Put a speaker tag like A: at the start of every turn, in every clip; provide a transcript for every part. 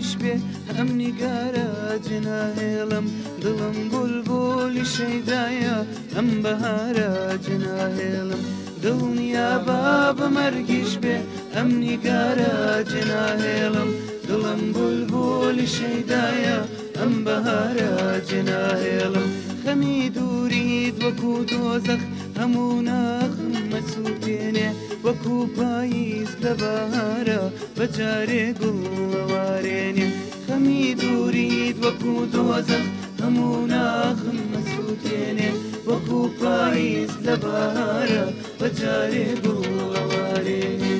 A: مەرگیش بێ ئەم نیگارە جناهێڵم دڵم بولبولی شەیدایە ئەم بەهارە جناهێڵم دڵنیا با بە مەرگیش بێ ئەم نیگارە جناهێڵم دڵم بولبولی شەیدایە ئەم بەهارە جناهێڵم خەمی دوورید وەکو دۆزەخ هەموو ناخم مەسووتێنێ وەکو پاییز لە بەهارە بەجارێ گوڵەوارێنێ خەمی دوورید وەکو دۆزەخ هەموو ناخم مەسووتێنێ وەکو پاییز لە بەهارە بەجارێ گوڵەوارێنێ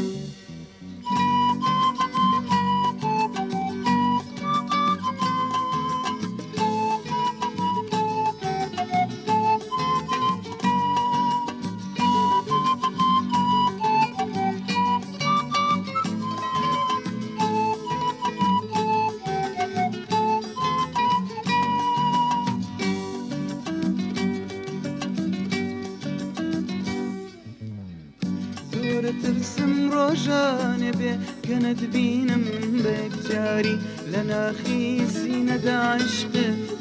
A: ترسم ڕۆژانێ بێ کەنت بینم بەیەکجاری لە ناخی سینەدا عشق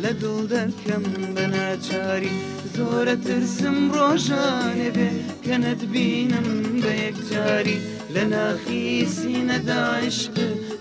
A: لە دڵ دەکەم بە ناچاری زۆرە ترسم ڕۆژانێ بێ کەنت بینم بەیەکجاری لە ناخی سینەدا عشق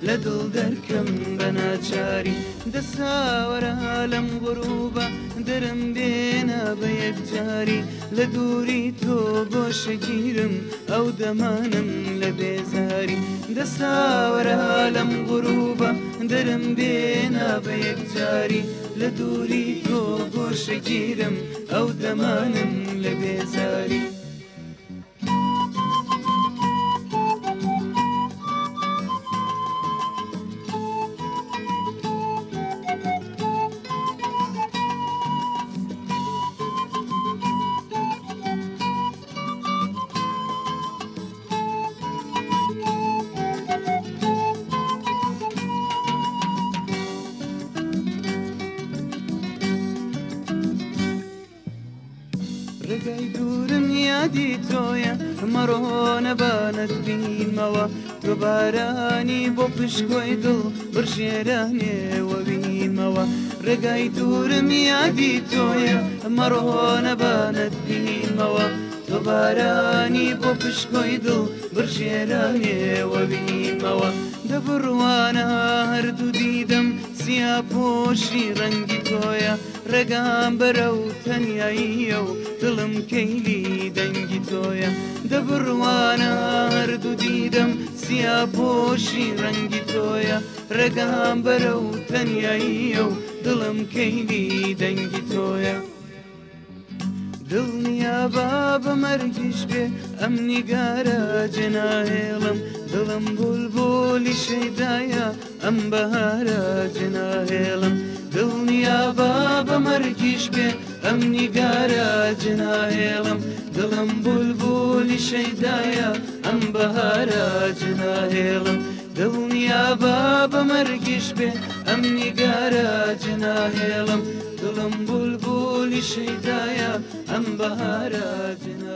A: لە دڵ دەکەم بە ناچاری دەساوەرە لەم غروبە دەرم بێنە بە یەکجاری لە دووری تۆ گۆشەگیرم ئەو دەمانم لە بێزاری دەساوەرە لەم غروبە دەرم بێنە بە یەکجاری لە دووری تۆ گۆشەگیرم ئەو دەمانم لە بێزاری ڕێگای دوورم یادی تۆیە مەڕۆنە بانەت بینمەوە تۆ بارانی بۆ پشکۆی دڵ بڕژێرانێوە بینمەوە ڕێگای دوورم یادی تۆیە مەڕۆنە بانەت بینمەوە تۆ بارانی بۆ پشکۆی دڵ بڕژێرانێوە بینمەوە دەبڕوانە هەردوو دیدەم سیا پۆشی ڕەنگی تۆیە ڕێگام بەرە و تەنیاییە و دڵم کەیلی دەنگی تۆیە دەبڕوانە هەردوو دیدەم سیا پۆشی ڕەنگی تۆیە ڕێگام بەرە و تەنیاییە و دڵم کەیلی دەنگی تۆیە دڵنیا با بە مەرگیش بێ ئەم نیگارە جناهێڵم دڵم بولبولی شەیدایە ئەم بەهارە جناهێڵم دڵنیا با بە مەرگیش بێ ئەم نیگارە جناهێڵم دڵم بولبولی شەیدایە ئەم بەهارە جناهێڵم دڵنیا با بە مەرگیش بێ ئەم نیگارە جناهێڵم دڵم بولبولی شەیدایە ئەم بەهارە جناهێڵم